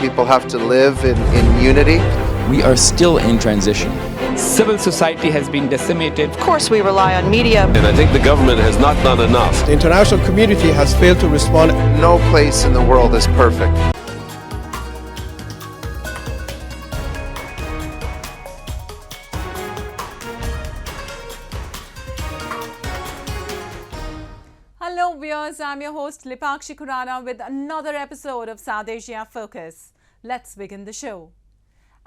people have to live in unity. We are still in transition. Civil society has been decimated. Of course, we rely on media. And I think the government has not done enough. The international community has failed to respond. No place in the world is perfect. Hello viewers, I'm your host Lipakshi Khurana with another episode of South Asia Focus. Let's begin the show.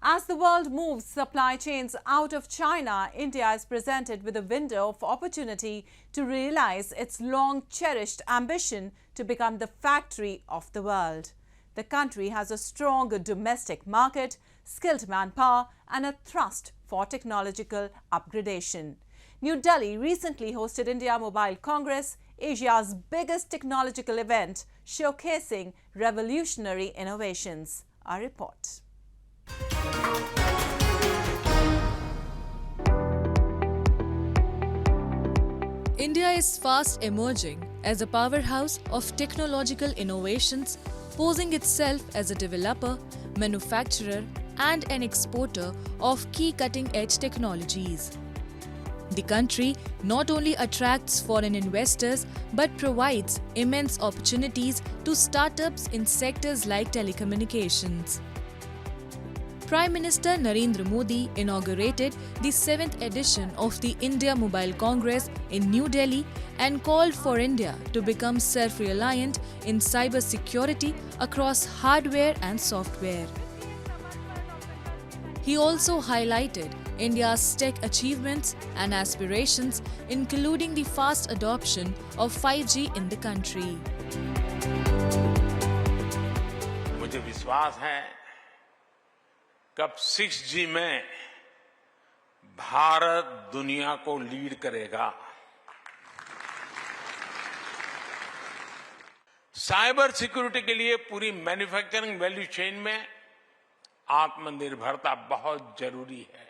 As the world moves supply chains out of China, India is presented with a window of opportunity to realize its long-cherished ambition to become the factory of the world. The country has a strong domestic market, skilled manpower and a thrust for technological upgradation. New Delhi recently hosted India Mobile Congress, Asia's biggest technological event, showcasing revolutionary innovations. A report. India is fast emerging as a powerhouse of technological innovations, posing itself as a developer, manufacturer, and an exporter of key cutting-edge technologies. The country not only attracts foreign investors but provides immense opportunities to startups in sectors like telecommunications. Prime Minister Narendra Modi inaugurated the 7th edition of the India Mobile Congress in New Delhi and called for India to become self-reliant in cyber security across hardware and software. He also highlighted India's tech achievements and aspirations, including the fast adoption of 5G in the country. मुझे विश्वास है कब 6G में भारत दुनिया को lead करेगा। Cyber security के लिए पूरी मैन्युफैक्चरिंग वैल्यू चेन में आत्मनिर्भरता बहुत जरूरी है,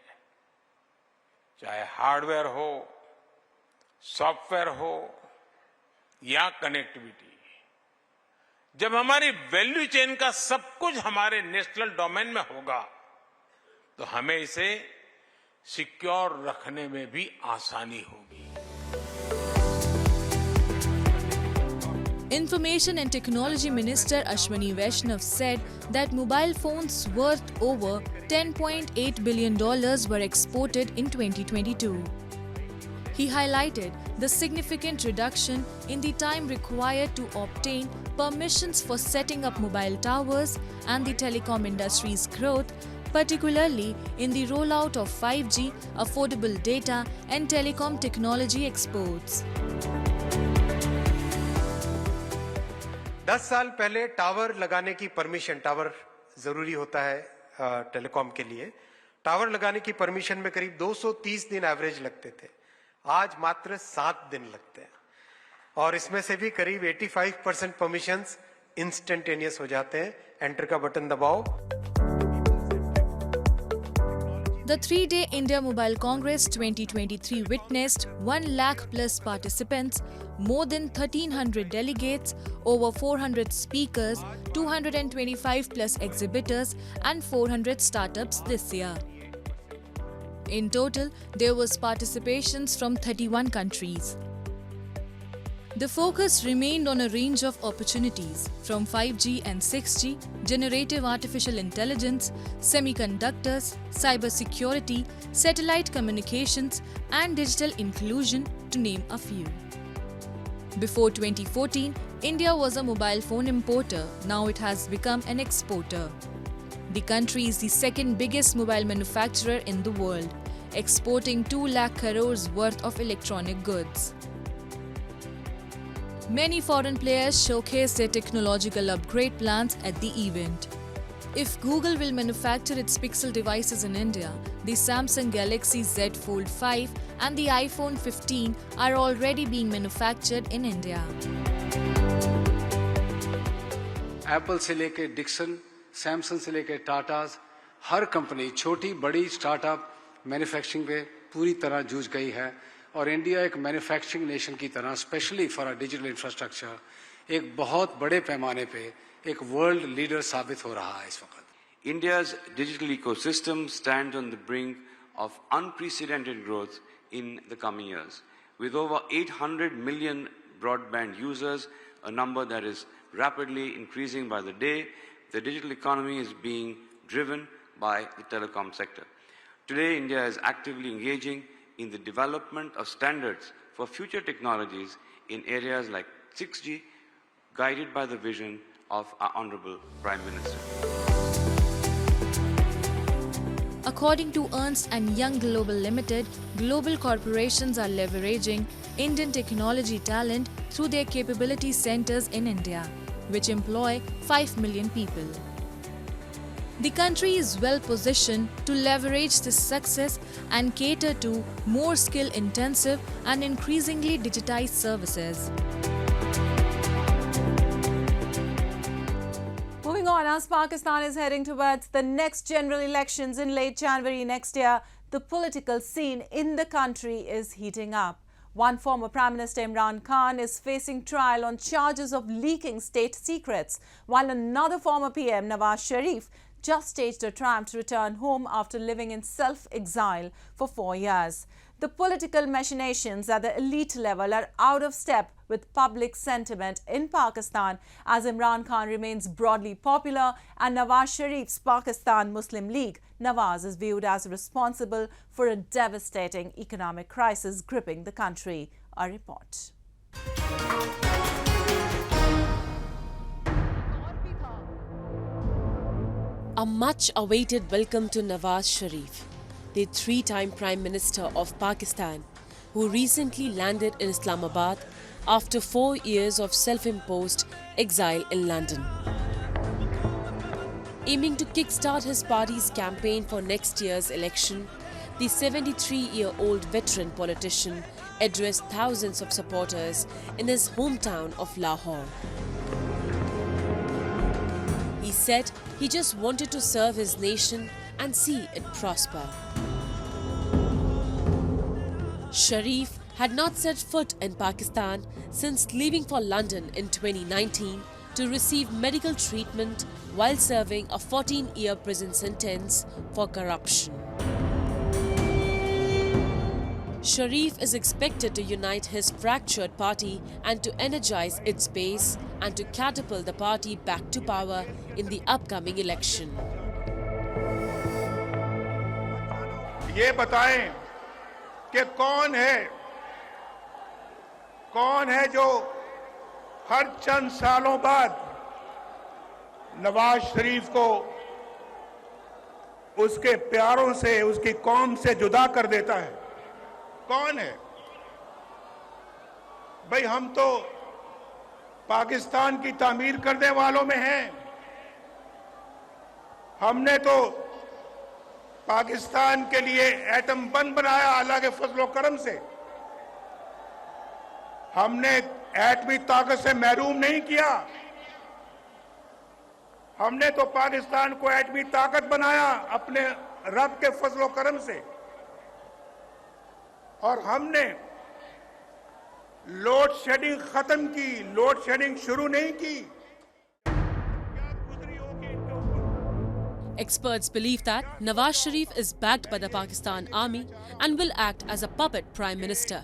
चाहे हार्डवेयर हो, सॉफ्टवेयर हो या कनेक्टिविटी। जब हमारी वैल्यू चेन का सब कुछ हमारे नेशनल डोमेन में होगा तो हमें इसे सिक्योर रखने में भी आसानी होगी। Information and Technology Minister Ashwini Vaishnav said that mobile phones worth over $10.8 billion were exported in 2022. He highlighted the significant reduction in the time required to obtain permissions for setting up mobile towers and the telecom industry's growth, particularly in the rollout of 5G, affordable data and telecom technology exports. 10 साल पहले tower लगाने की permission, tower जरूरी होता है telecom के लिए, tower लगाने की परमिशन में करीब 230 दिन एवरेज लगते थे। आज मात्र 7 दिन लगते हैं और इसमें से भी करीब 85% परमिशंस इंस्टेंटेनियस हो जाते हैं। एंटर का बटन दबाओ। The 3-day India Mobile Congress 2023 witnessed 1 lakh plus participants, more than 1,300 delegates, over 400 speakers, 225 plus exhibitors and 400 startups this year. In total, there was participations from 31 countries. The focus remained on a range of opportunities from 5G and 6G, generative artificial intelligence, semiconductors, cybersecurity, satellite communications, and digital inclusion, to name a few. Before 2014, India was a mobile phone importer. Now it has become an exporter. The country is the second biggest mobile manufacturer in the world, exporting 2 lakh crores worth of electronic goods. Many foreign players showcased their technological upgrade plans at the event. If Google will manufacture its Pixel devices in India, the Samsung Galaxy Z Fold 5 and the iPhone 15 are already being manufactured in India. Apple से लेके Dixon, Samsung से लेके Tata's, हर company छोटी बड़ी startup manufacturing पे पूरी तरह जूझ गई है और इंडिया एक मैन्युफैक्चरिंग नेशन की तरह specially for a digital infrastructure एक बहुत बड़े पैमाने पे एक वर्ल्ड लीडर साबित हो रहा है इस वक्त. India's digital ecosystem stands on the brink of unprecedented growth in the coming years. With over 800 million broadband users, a number that is rapidly increasing by the day, the digital economy is being driven by the telecom sector. Today, India is actively engaging in the development of standards for future technologies in areas like 6G, guided by the vision of our Honorable Prime Minister. According to Ernst & Young Global Limited, global corporations are leveraging Indian technology talent through their capability centers in India, which employ 5 million people. The country is well positioned to leverage this success and cater to more skill-intensive and increasingly digitized services. Moving on, as Pakistan is heading towards the next general elections in late January next year, the political scene in the country is heating up. One former Prime Minister Imran Khan is facing trial on charges of leaking state secrets, while another former PM, Nawaz Sharif, just staged a triumph to return home after living in self-exile for 4 years. The political machinations at the elite level are out of step with public sentiment in Pakistan, as Imran Khan remains broadly popular and Nawaz Sharif's Pakistan Muslim League, Nawaz, is viewed as responsible for a devastating economic crisis gripping the country. A report. A much-awaited welcome to Nawaz Sharif, the three-time Prime Minister of Pakistan, who recently landed in Islamabad after 4 years of self-imposed exile in London. Aiming to kickstart his party's campaign for next year's election, the 73-year-old veteran politician addressed thousands of supporters in his hometown of Lahore. He said he just wanted to serve his nation and see it prosper. Sharif had not set foot in Pakistan since leaving for London in 2019 to receive medical treatment while serving a 14-year prison sentence for corruption. Sharif is expected to unite his fractured party and to energize its base and to catapult the party back to power in the upcoming election. ये बताएं कि कौन है जो हर चंद सालों बाद नवाज शरीफ को उसके प्यारों से, उसकी कौम से जुदा कर देता है? कौन है भाई? हम तो पाकिस्तान की तामीर करने वालों में हैं। हमने तो पाकिस्तान के लिए एटम बम बनाया अल्लाह के फजलो करम से। हमने एटमी ताकत से महरूम नहीं किया, हमने तो पाकिस्तान को एटमी ताकत बनाया अपने रब के फजलो करम से। और हमने लोड शेडिंग खत्म की, लोड शेडिंग शुरू नहीं की। Experts believe that Nawaz Sharif is backed by the Pakistan Army and will act as a puppet Prime Minister.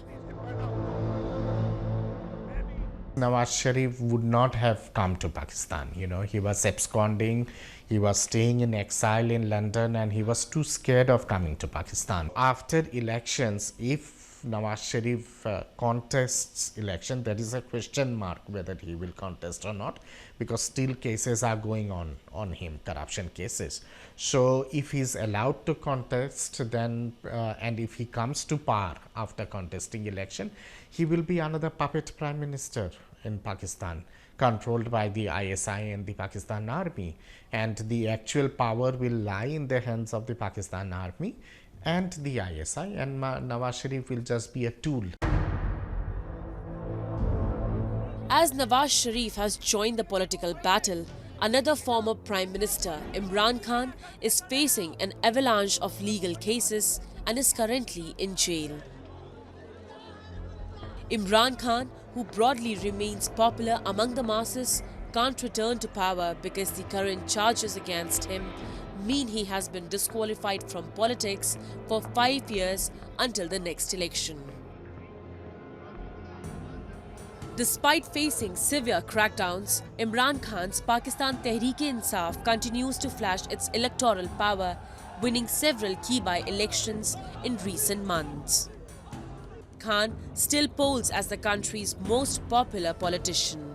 Nawaz Sharif would not have come to Pakistan. You know, he was absconding, he was staying in exile in London, and he was too scared of coming to Pakistan. After elections, if Nawaz Sharif contests election, there is a question mark whether he will contest or not, because still cases are going on him, corruption cases. So if he is allowed to contest, then and if he comes to power after contesting election, he will be another puppet Prime Minister in Pakistan, controlled by the ISI and the Pakistan Army, and the actual power will lie in the hands of the Pakistan Army and the ISI, and Nawaz Sharif will just be a tool. As Nawaz Sharif has joined the political battle, another former Prime Minister, Imran Khan, is facing an avalanche of legal cases and is currently in jail. Imran Khan, who broadly remains popular among the masses, can't return to power because the current charges against him mean he has been disqualified from politics for 5 years until the next election. Despite facing severe crackdowns, Imran Khan's Pakistan Tehreek-e-Insaf continues to flash its electoral power, winning several key by-elections in recent months. Khan still polls as the country's most popular politician.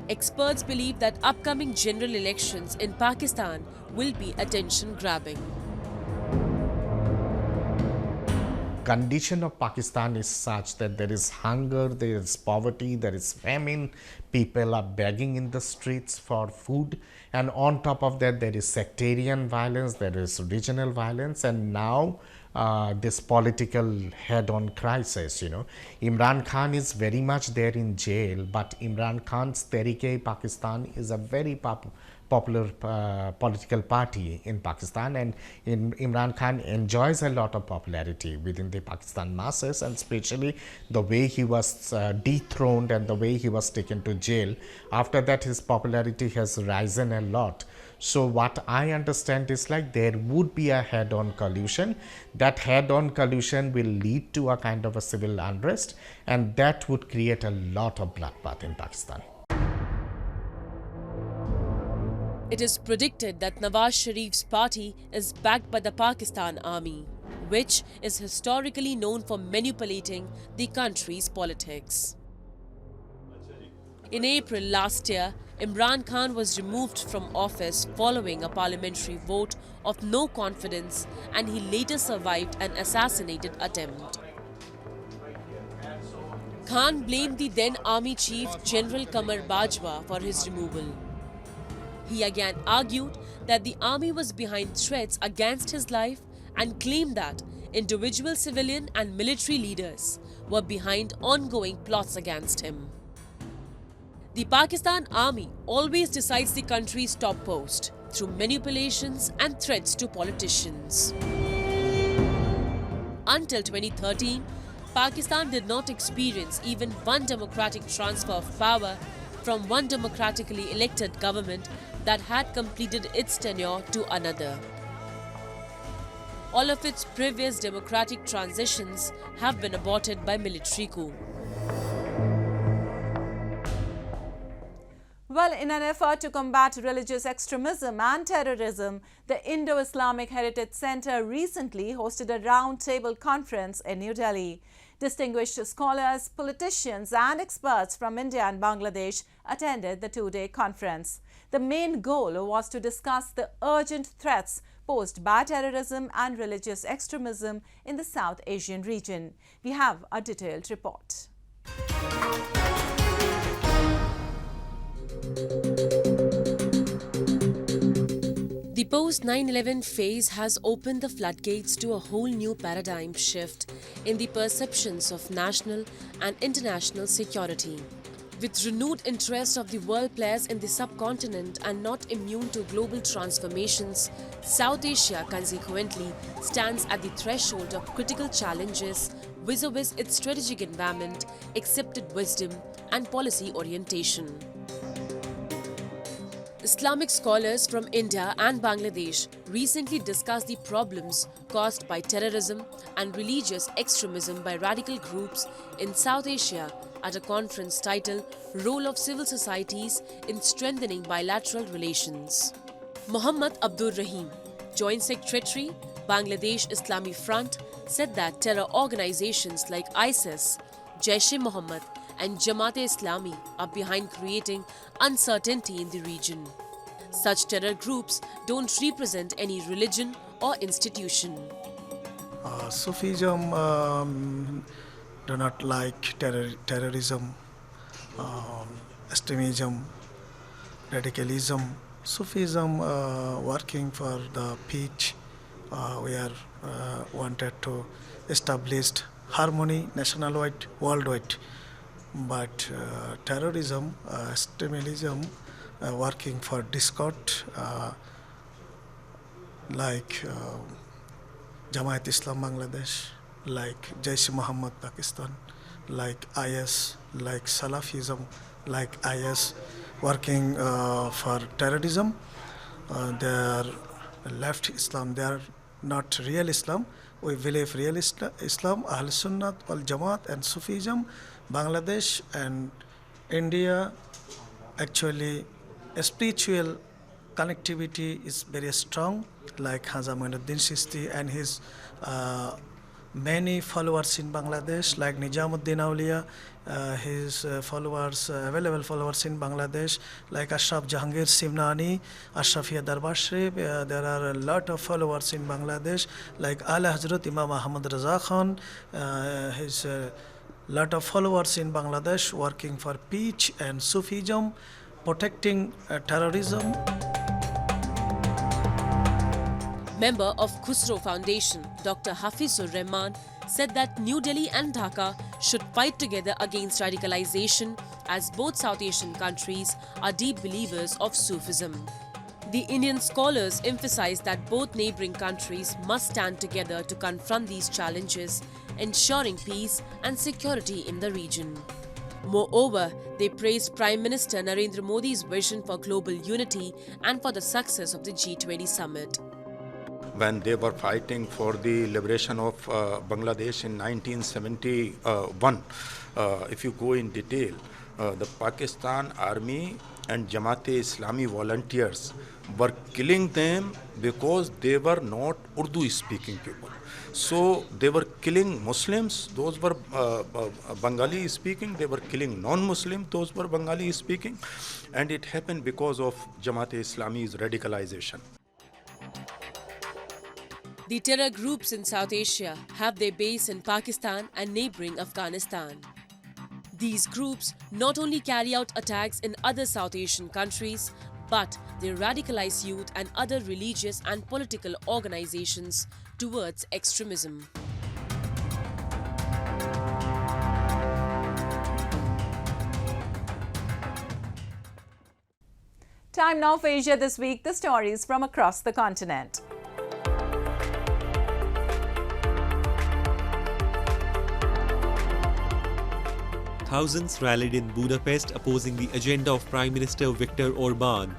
Experts believe that upcoming general elections in Pakistan will be attention-grabbing. Condition of Pakistan is such that there is hunger, there is poverty, there is famine, people are begging in the streets for food, and on top of that there is sectarian violence, there is regional violence, and now this political head-on crisis. Imran Khan is very much there in jail, but Imran Khan's Tehreek-e-Pakistan is a very popular political party in Pakistan, and Imran Khan enjoys a lot of popularity within the Pakistan masses, and especially the way he was dethroned and the way he was taken to jail. After that, his popularity has risen a lot. So what I understand is like there would be a head-on collusion. That head-on collusion will lead to a kind of a civil unrest, and that would create a lot of bloodbath in Pakistan. It is predicted that Nawaz Sharif's party is backed by the Pakistan Army, which is historically known for manipulating the country's politics. In April last year, Imran Khan was removed from office following a parliamentary vote of no confidence, and he later survived an assassinated attempt. Khan blamed the then Army Chief General Qamar Bajwa for his removal. He again argued that the army was behind threats against his life and claimed that individual civilian and military leaders were behind ongoing plots against him. The Pakistan Army always decides the country's top post through manipulations and threats to politicians. Until 2013, Pakistan did not experience even one democratic transfer of power from one democratically elected government that had completed its tenure to another. All of its previous democratic transitions have been aborted by military coup. Well, in an effort to combat religious extremism and terrorism, the Indo-Islamic Heritage Center recently hosted a roundtable conference in New Delhi. Distinguished scholars, politicians and experts from India and Bangladesh attended the two-day conference. The main goal was to discuss the urgent threats posed by terrorism and religious extremism in the South Asian region. We have a detailed report. The post-9/11 phase has opened the floodgates to a whole new paradigm shift in the perceptions of national and international security. With renewed interest of the world players in the subcontinent and not immune to global transformations, South Asia consequently stands at the threshold of critical challenges vis-a-vis its strategic environment, accepted wisdom and policy orientation. Islamic scholars from India and Bangladesh recently discussed the problems caused by terrorism and religious extremism by radical groups in South Asia at a conference titled Role of Civil Societies in Strengthening Bilateral Relations. Muhammad Abdur Rahim, Joint Secretary, Bangladesh Islami Front, said that terror organizations like ISIS, Jaish-e-Mohammed and Jamaat-e-Islami are behind creating uncertainty in the region. Such terror groups don't represent any religion or institution. Sufism do not like terrorism, extremism, radicalism. Sufism working for the peace. We are wanted to establish harmony nationwide, worldwide. But terrorism, extremism, working for discord, like Jamaat Islam Bangladesh, like Jaish-e-Mohammed Pakistan, like IS, like Salafism, like IS, working for terrorism. They are left Islam. They are not real Islam. We believe real Islam, Ahl Sunnat, Wal Jamaat, and Sufism. Bangladesh and India, actually, spiritual connectivity is very strong, like Haja Muinuddin Chisti and his many followers in Bangladesh, like Nijamuddin Auliya, his followers, available followers in Bangladesh, like Ashraf Jahangir Simnani, Ashrafia Darbar Sharif. There are a lot of followers in Bangladesh, like Ala Hazrat Imam Ahmad Raza Khan, his lot of followers in Bangladesh working for peace and Sufism, protecting terrorism. Member of Khusro Foundation, Dr. Hafizur Rahman, said that New Delhi and Dhaka should fight together against radicalization, as both South Asian countries are deep believers of Sufism. The Indian scholars emphasized that both neighboring countries must stand together to confront these challenges, ensuring peace and security in the region. Moreover, they praised Prime Minister Narendra Modi's vision for global unity and for the success of the G20 summit. When they were fighting for the liberation of Bangladesh in 1971, if you go in detail, the Pakistan Army and Jamaat-e-Islami volunteers were killing them because they were not Urdu-speaking people. So they were killing Muslims, those were Bengali-speaking, they were killing non-Muslim, those were Bengali-speaking, and it happened because of Jamaat-e-Islami's radicalization. The terror groups in South Asia have their base in Pakistan and neighboring Afghanistan. These groups not only carry out attacks in other South Asian countries, but they radicalize youth and other religious and political organizations towards extremism. Time now for Asia This Week, the stories from across the continent. Thousands rallied in Budapest opposing the agenda of Prime Minister Viktor Orban.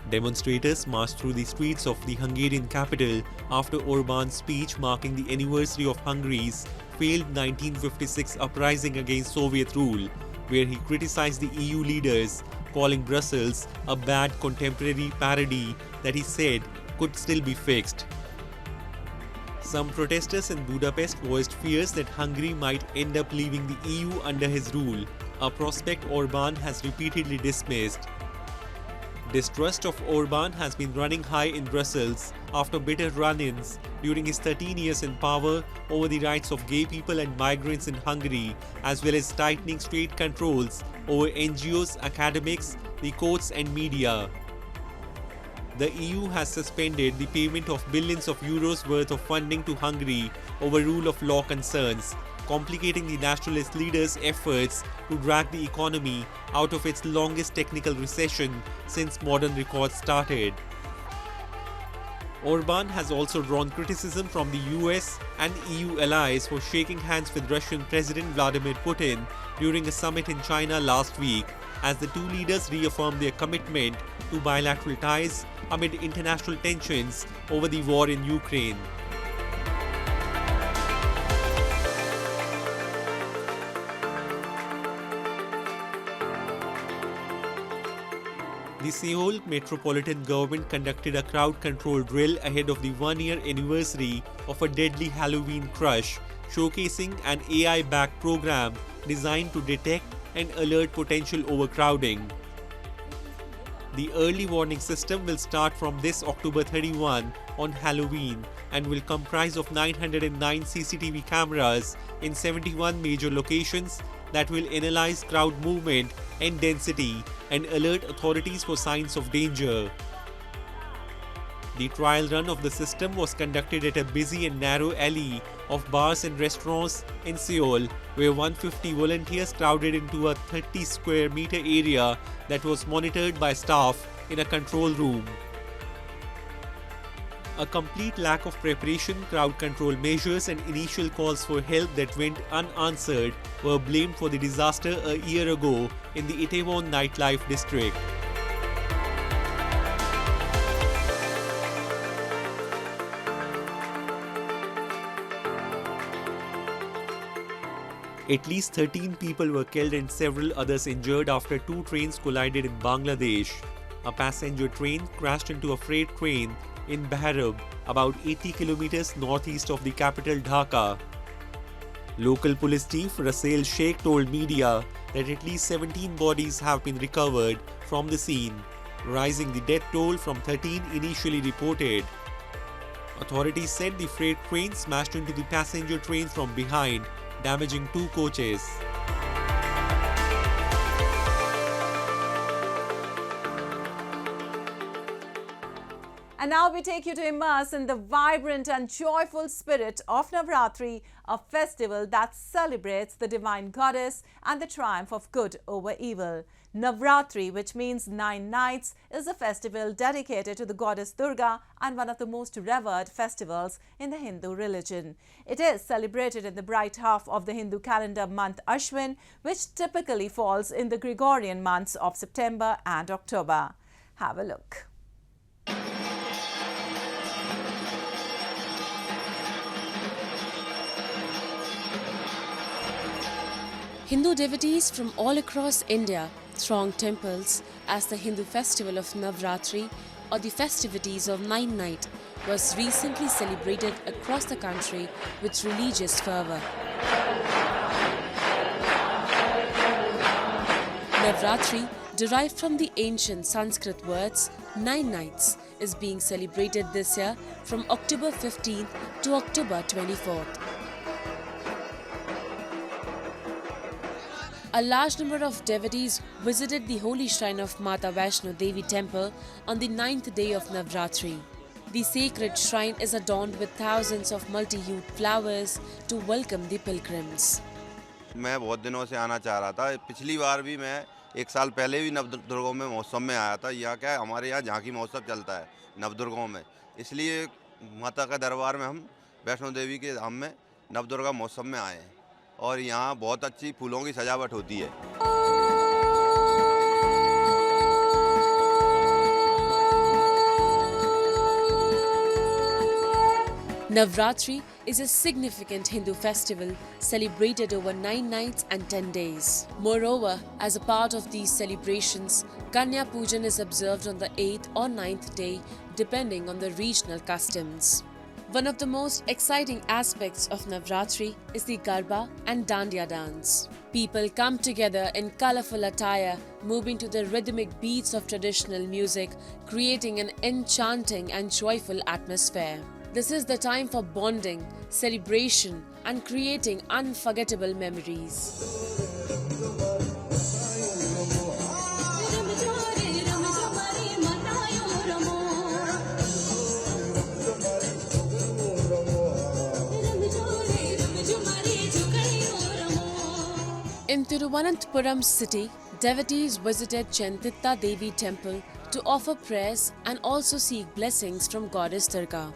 Demonstrators marched through the streets of the Hungarian capital after Orban's speech marking the anniversary of Hungary's failed 1956 uprising against Soviet rule, where he criticized the EU leaders, calling Brussels a bad contemporary parody that he said could still be fixed. Some protesters in Budapest voiced fears that Hungary might end up leaving the EU under his rule, a prospect Orban has repeatedly dismissed. Distrust of Orban has been running high in Brussels after bitter run-ins during his 13 years in power over the rights of gay people and migrants in Hungary, as well as tightening state controls over NGOs, academics, the courts and media. The EU has suspended the payment of billions of euros worth of funding to Hungary over rule of law concerns, complicating the nationalist leaders' efforts to drag the economy out of its longest technical recession since modern records started. Orban has also drawn criticism from the US and EU allies for shaking hands with Russian President Vladimir Putin during a summit in China last week, as the two leaders reaffirmed their commitment to bilateral ties amid international tensions over the war in Ukraine. The Seoul Metropolitan Government conducted a crowd control drill ahead of the one-year anniversary of a deadly Halloween crush, showcasing an AI-backed program designed to detect and alert potential overcrowding. The early warning system will start from this October 31 on Halloween and will comprise of 909 CCTV cameras in 71 major locations that will analyze crowd movement and density and alert authorities for signs of danger. The trial run of the system was conducted at a busy and narrow alley of bars and restaurants in Seoul, where 150 volunteers crowded into a 30 square meter area that was monitored by staff in a control room. A complete lack of preparation, crowd control measures, and initial calls for help that went unanswered were blamed for the disaster a year ago in the Itaewon nightlife district. At least 13 people were killed and several others injured after two trains collided in Bangladesh. A passenger train crashed into a freight train in Bahrab, about 80 kilometers northeast of the capital Dhaka. Local police chief Rasail Sheikh told media that at least 17 bodies have been recovered from the scene, rising the death toll from 13 initially reported. Authorities said the freight train smashed into the passenger train from behind, damaging two coaches. And now we take you to immerse in the vibrant and joyful spirit of Navratri, a festival that celebrates the divine goddess and the triumph of good over evil. Navratri, which means 9 nights, is a festival dedicated to the goddess Durga and one of the most revered festivals in the Hindu religion. It is celebrated in the bright half of the Hindu calendar month Ashwin, which typically falls in the Gregorian months of September and October. Have a look. Hindu devotees from all across India throng temples as the Hindu festival of Navratri, or the festivities of 9 nights, was recently celebrated across the country with religious fervour. Navratri, derived from the ancient Sanskrit words 9 nights, is being celebrated this year from October 15th to October 24th. A large number of devotees visited the holy shrine of Mata Vaishno Devi temple on the 9th day of Navratri. The sacred shrine is adorned with thousands of multi-hued flowers to welcome the pilgrims. मैं बहुत दिनों से आना चाह रहा था। पिछली बार भी मैं 1 साल पहले भी नवदुर्गों में महोत्सव में आया था। यहाँ क्या है, हमारे यहाँ झांकी महोत्सव चलता है नवदुर्गों में, इसलिए माता का दरबार में हम वैष्णो देवी के धाम में नवदुर्गा महोत्सव में आए हैं और यहाँ बहुत अच्छी फूलों की सजावट होती है। Navratri is a significant Hindu festival celebrated over 9 nights and 10 days. Moreover, as a part of these celebrations, Kanya Pujan is observed on the 8th or 9th day, depending on the regional customs. One of the most exciting aspects of Navratri is the Garba and Dandiya dance. People come together in colourful attire, moving to the rhythmic beats of traditional music, creating an enchanting and joyful atmosphere. This is the time for bonding, celebration, and creating unforgettable memories. In Thiruvananthapuram city, devotees visited Chentitta Devi temple to offer prayers and also seek blessings from goddess Durga.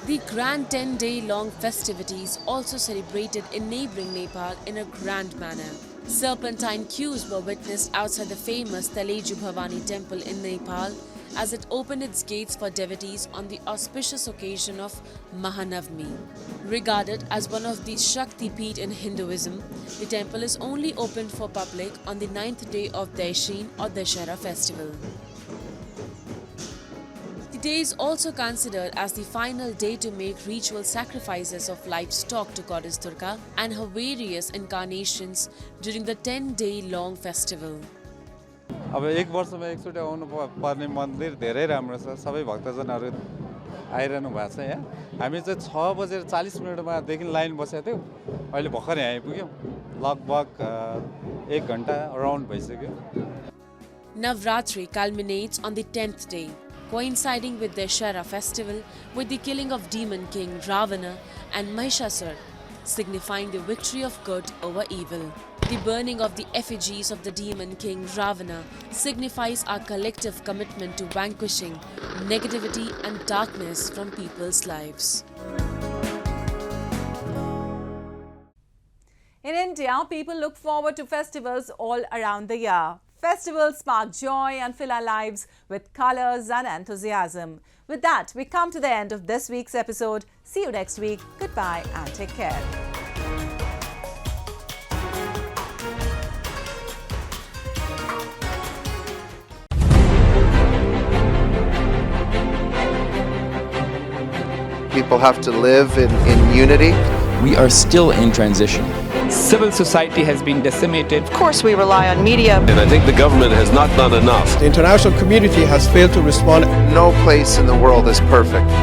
The grand 10-day-long festivities also celebrated in neighbouring Nepal in a grand manner. Serpentine queues were witnessed outside the famous Taleju Bhavani temple in Nepal as it opened its gates for devotees on the auspicious occasion of Mahanavami. Regarded as one of the Shakti Peeth in Hinduism, the temple is only opened for public on the 9th day of Daishin or Dashera festival. The day is also considered as the final day to make ritual sacrifices of livestock to goddess Durga and her various incarnations during the 10-day-long festival. अब एक वर्षमा एकचोटि आउनु पर्ने मन्दिर धेरै राम्रो छ। सबै भक्तजनहरू आइरहनु भएको छ यहाँ। हामी चाहिँ 6:40 देखि लाइन बसेको थियौ। अहिले भर्खर यहाँ आइपुग्यौ। लगभग 1 घण्टा अराउन्ड भइसक्यो। Navratri culminates on the 10th day, coinciding with the Dashera festival with the killing of demon king Ravana and Mahishasur. signifying the victory of good over evil. The burning of the effigies of the demon king Ravana signifies our collective commitment to vanquishing negativity and darkness from people's lives. In India, people look forward to festivals all around the year. Festivals spark joy and fill our lives with colours and enthusiasm. With that, we come to the end of this week's episode. See you next week. Goodbye and take care. People have to live in unity. We are still in transition. Civil society has been decimated. Of course, we rely on media. And I think the government has not done enough. The international community has failed to respond. No place in the world is perfect.